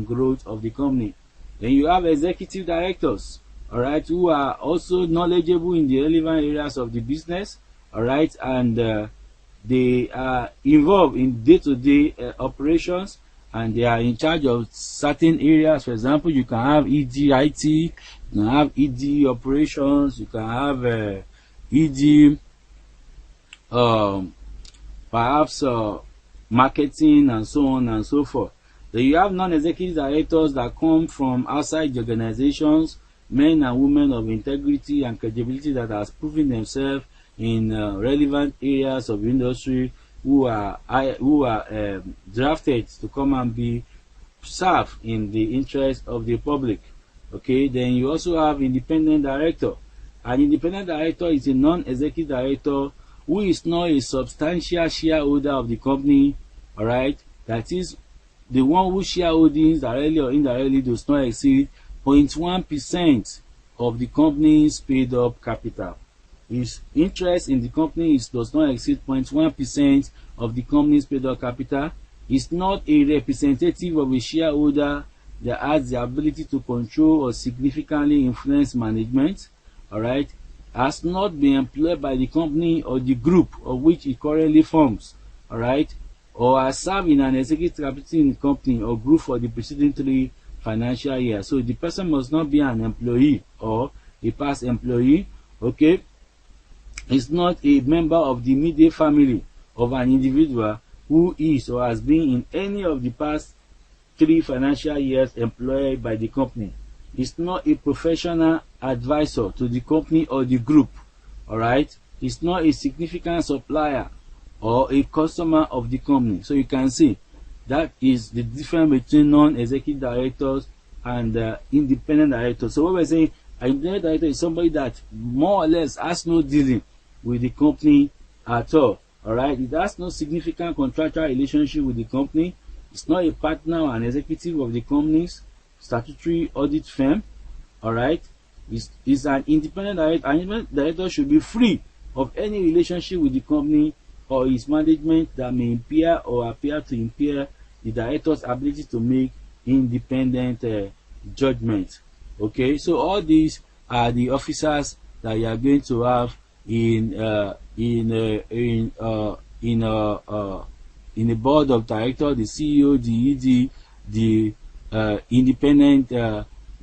growth of the company. Then you have executive directors, all right, who are also knowledgeable in the relevant areas of the business, all right, and they are involved in day-to-day operations, and they are in charge of certain areas. For example, you can have ED you can have ED operations, you can have ED perhaps marketing, and so on and so forth. Then you have non-executive directors that come from outside the organizations, men and women of integrity and credibility that has proven themselves in relevant areas of industry, who are drafted to come and be served in the interest of the public. Okay, then you also have independent director. An independent director is a non-executive director who is not a substantial shareholder of the company, all right, that is the one whose shareholdings directly or indirectly does not exceed 0.1% of the company's paid up capital. His interest in the company does not exceed 0.1% of the company's paid up capital. Is not a representative of a shareholder that has the ability to control or significantly influence management, all right, has not been employed by the company or the group of which it currently forms, all right, or has served in an executive capacity in the company or group for the preceding 3 financial years. So the person must not be an employee or a past employee, okay. Is not a member of the immediate family of an individual who is or has been in any of the past 3 financial years employed by the company. Is not a professional advisor to the company or the group, all right. Is not a significant supplier or a customer of the company. So you can see that is the difference between non-executive directors and independent directors. So what we're saying, an independent director is somebody that more or less has no dealing with the company at all, all right. It has no significant contractual relationship with the company. It's not a partner or an executive of the company's statutory audit firm, all right. Is an independent director. An independent director should be free of any relationship with the company or its management that may impair or appear to impair the director's ability to make independent judgment. Okay, so all these are the officers that you are going to have in the board of directors, the CEO, the ED, the independent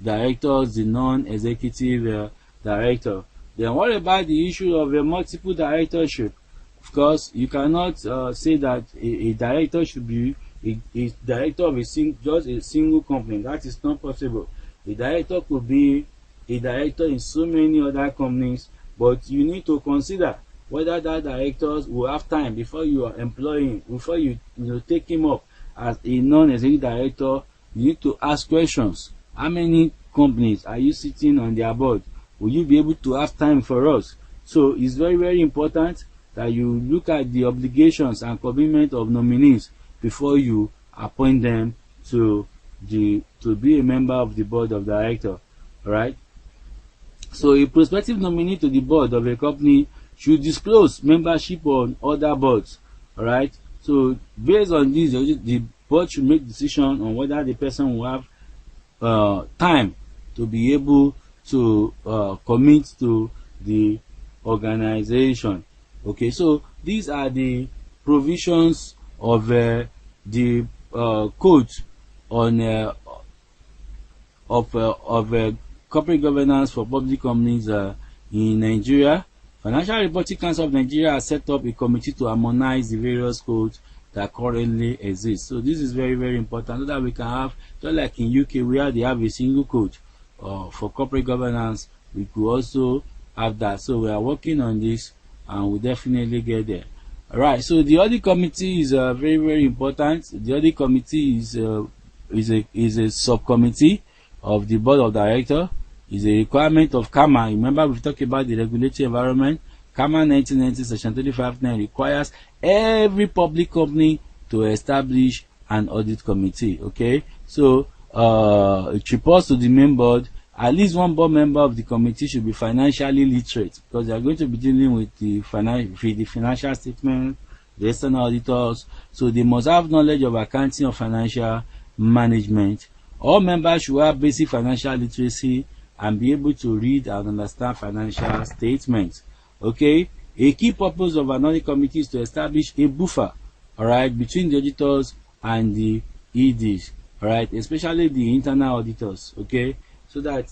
directors, the non-executive director. Then what about the issue of a multiple directorship? Of course, you cannot say that a director should be a director of just a single company. That is not possible. A director could be a director in so many other companies, but you need to consider whether that directors will have time before you are employing, before you take him up as a non-executive director. You need to ask questions. How many companies are you sitting on their board? Will you be able to have time for us? So it's very, very important that you look at the obligations and commitment of nominees before you appoint them to be a member of the board of directors. All right. So a prospective nominee to the board of a company should disclose membership on other boards. All right. So based on this, the board should make decision on whether the person will have time to be able to commit to the organization. Okay, so these are the provisions of the code on corporate governance for public companies in Nigeria. Financial Reporting Council of Nigeria has set up a committee to harmonize the various codes that currently exist. So this is very, very important so that we can have, just like in UK where they have a single code for corporate governance, we could also have that. So we are working on this and we'll definitely get there. All right, so the audit committee is very, very important. The audit committee is a subcommittee of the board of directors. Is a requirement of CAMA. Remember, we've talked about the regulatory environment. CAMA 1990 section 359 requires every public company to establish an audit committee. Okay, so it reports to the main board. At least one board member of the committee should be financially literate, because they are going to be dealing with the financial statement, the external auditors. So they must have knowledge of accounting or financial management. All members should have basic financial literacy and be able to read and understand financial statements. Okay, a key purpose of an audit committee is to establish a buffer, all right, between the auditors and the EDs, all right, especially the internal auditors. Okay, so that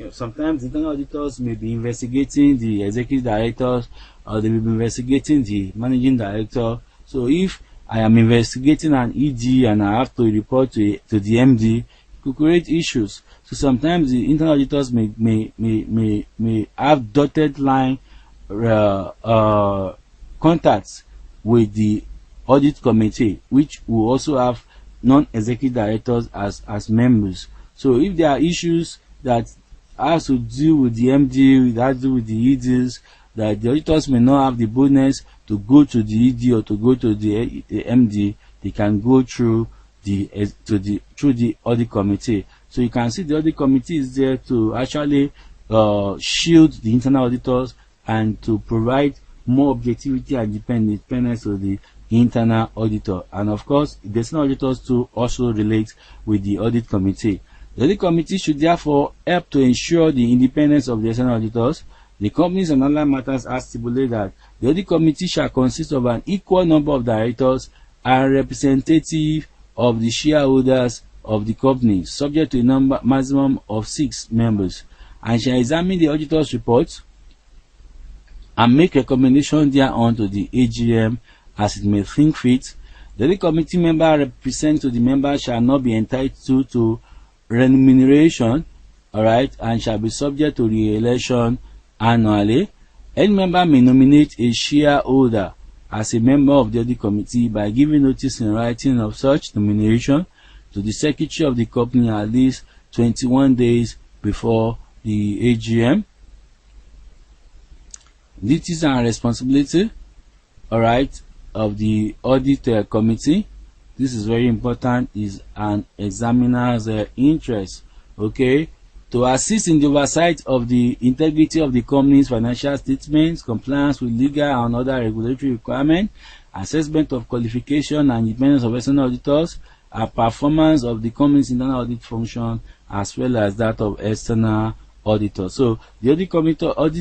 sometimes internal auditors may be investigating the executive directors, or they will be investigating the managing director. So if I am investigating an ED and I have to report to the MD, it could create issues. So sometimes the internal auditors may have dotted line contacts with the audit committee, which will also have non-executive directors as members. So if there are issues that has to do with the MD, that has to do with the EDs, that the auditors may not have the boldness to go to the ED or to go to the MD, they can go through the audit committee. So you can see the audit committee is there to actually shield the internal auditors and to provide more objectivity and independence to the internal auditor. And of course, the external auditors to also relate with the audit committee. The audit committee should therefore help to ensure the independence of the external auditors. The Companies and Allied Matters Act stipulates that the audit committee shall consist of an equal number of directors and representative of the shareholders of the company, subject to a maximum of 6 members, and shall examine the auditor's report and make recommendation thereon to the AGM as it may think fit. The audit committee member representing to the members shall not be entitled to remuneration, alright, and shall be subject to re-election annually. Any member may nominate a shareholder as a member of the audit committee by giving notice in writing of such nomination to the secretary of the company at least 21 days before the AGM. Duties and responsibility, alright, of the audit committee. This is very important, is an examiner's interest. Okay, to assist in the oversight of the integrity of the company's financial statements, compliance with legal and other regulatory requirements, assessment of qualification and independence of external auditors, and performance of the company's internal audit function, as well as that of external auditors. So the audit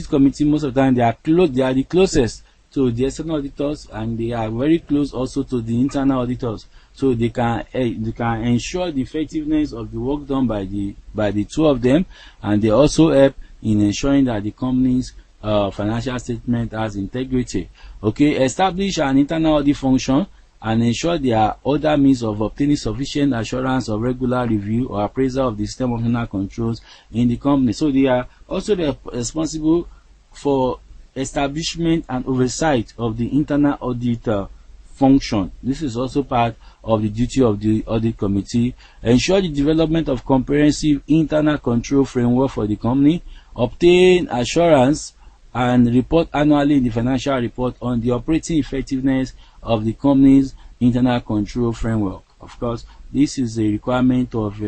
committee most of the time they are the closest to the external auditors, and they are very close also to the internal auditors. So they can ensure the effectiveness of the work done by the two of them, and they also help in ensuring that the company's financial statement has integrity. Okay, establish an internal audit function and ensure there are other means of obtaining sufficient assurance of regular review or appraisal of the system of internal controls in the company. So they are also responsible for establishment and oversight of the internal auditor function. This is also part of the duty of the audit committee. Ensure the development of comprehensive internal control framework for the company. Obtain assurance and report annually in the financial report on the operating effectiveness of the company's internal control framework. Of course, this is a requirement of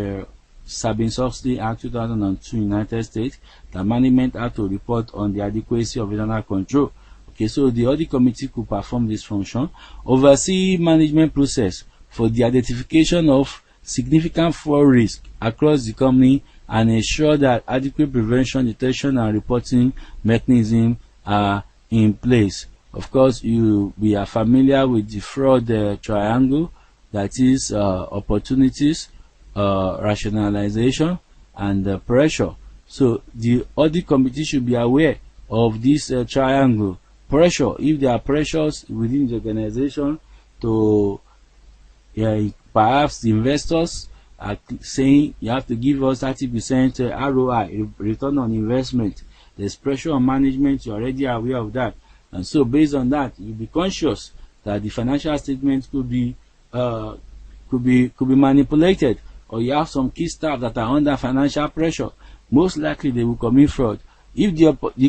Sarbanes-Oxley Act 2002 United States, that management had to report on the adequacy of internal control. Okay, so the audit committee could perform this function. Oversee management process for the identification of significant fraud risk across the company and ensure that adequate prevention, detection, and reporting mechanisms are in place. Of course, we are familiar with the fraud triangle, that is opportunities, rationalization, and pressure. So the audit committee should be aware of this triangle. Pressure, if there are pressures within the organization to perhaps the investors are saying you have to give us 30% ROI, return on investment. There's pressure on management, you're already aware of that. And so based on that, you'll be conscious that the financial statements could be manipulated, or you have some key staff that are under financial pressure. Most likely they will commit fraud. If the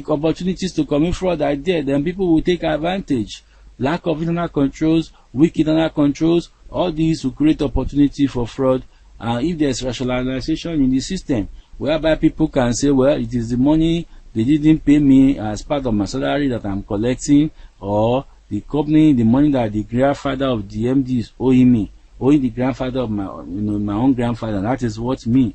opportunities to commit fraud are there, then people will take advantage. Lack of internal controls, weak internal controls, all these will create opportunity for fraud. And if there's rationalization in the system, whereby people can say, well, it is the money they didn't pay me as part of my salary that I'm collecting, or the company, the money that the grandfather of the MD is owing me. owing the grandfather of my own grandfather. That is what the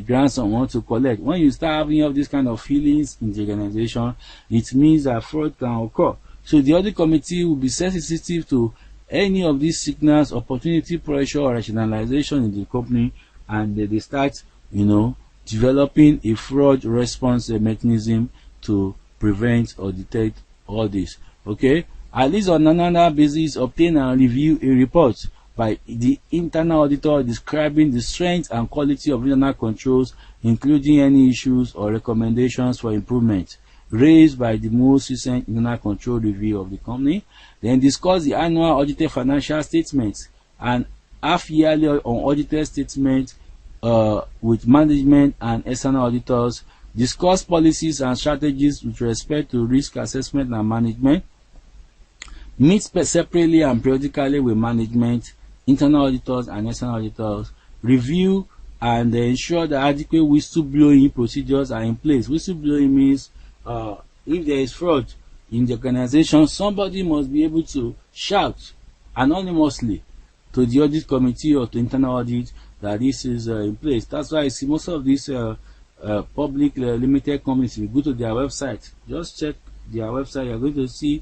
grandson want to collect. When you start having all these kind of feelings in the organization, it means that fraud can occur. So the audit committee will be sensitive to any of these signals, opportunity, pressure, or rationalization in the company, and they start, developing a fraud response mechanism to prevent or detect all this. Okay, at least on an annual basis, obtain and review a report by the internal auditor describing the strength and quality of internal controls, including any issues or recommendations for improvement raised by the most recent internal control review of the company. Then discuss the annual audited financial statements and half-yearly unaudited statements with management and external auditors. Discuss policies and strategies with respect to risk assessment and management. Meet separately and periodically with management, internal auditors and external auditors. Review and ensure that adequate whistleblowing procedures are in place. Whistleblowing means if there is fraud in the organization, somebody must be able to shout anonymously to the audit committee or to internal audit that this is in place. That's why I see most of these public limited companies, if you go to their website, just check their website, you're going to see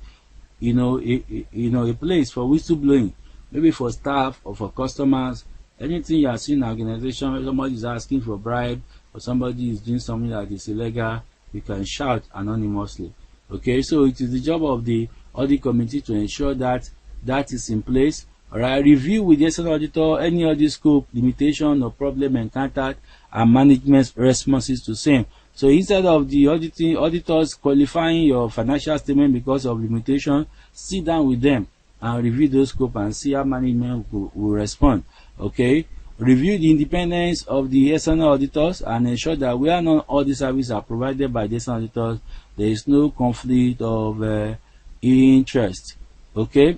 a place for whistleblowing, maybe for staff or for customers. Anything you are seeing in an organization where somebody is asking for a bribe or somebody is doing something that is illegal, you can shout anonymously. Okay, so it is the job of the audit committee to ensure that that is in place. Alright, review with the external auditor any audit scope, limitation or problem encountered and management responses to same. So instead of the auditors qualifying your financial statement because of limitation, sit down with them and review those scope and see how management will respond. Okay, review the independence of the external auditors and ensure that where not all the services are provided by the external auditors, there is no conflict of interest. Okay,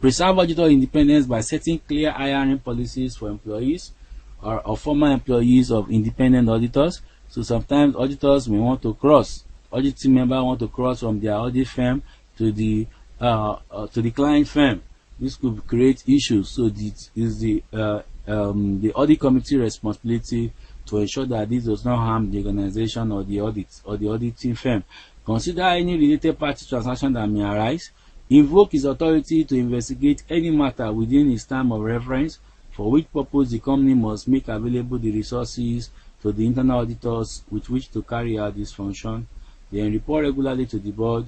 preserve auditor independence by setting clear hiring policies for employees or former employees of independent auditors. So sometimes auditors may want to auditing member want to cross from their audit firm to the client firm. This could create issues. So this is the audit committee responsibility to ensure that this does not harm the organization or the auditing firm. Consider any related party transaction that may arise. Invoke his authority to investigate any matter within his time of reference, for which purpose the company must make available the resources to the internal auditors with which to carry out this function. Then report regularly to the board.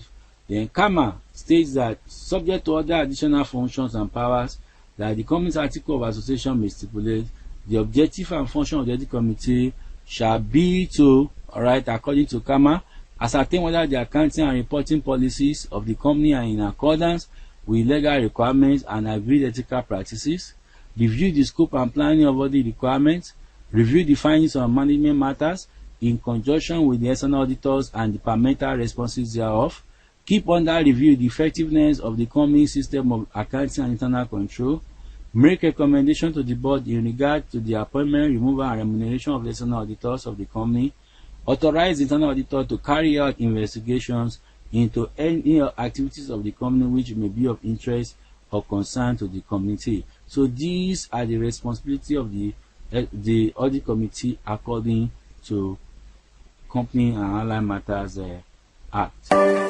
Then CAMA states that, subject to other additional functions and powers that the company's article of association may stipulate, the objective and function of the audit committee shall be to, according to CAMA, ascertain whether the accounting and reporting policies of the company are in accordance with legal requirements and agreed ethical practices, review the scope and planning of audit requirements, review the findings on management matters in conjunction with the external auditors and the departmental responses thereof, keep under review the effectiveness of the company's system of accounting and internal control, make recommendation to the board in regard to the appointment, removal, and remuneration of the external auditors of the company, authorize the internal auditor to carry out investigations into any activities of the company which may be of interest or concern to the community. So these are the responsibility of the audit committee according to Company and Allied Matters Act.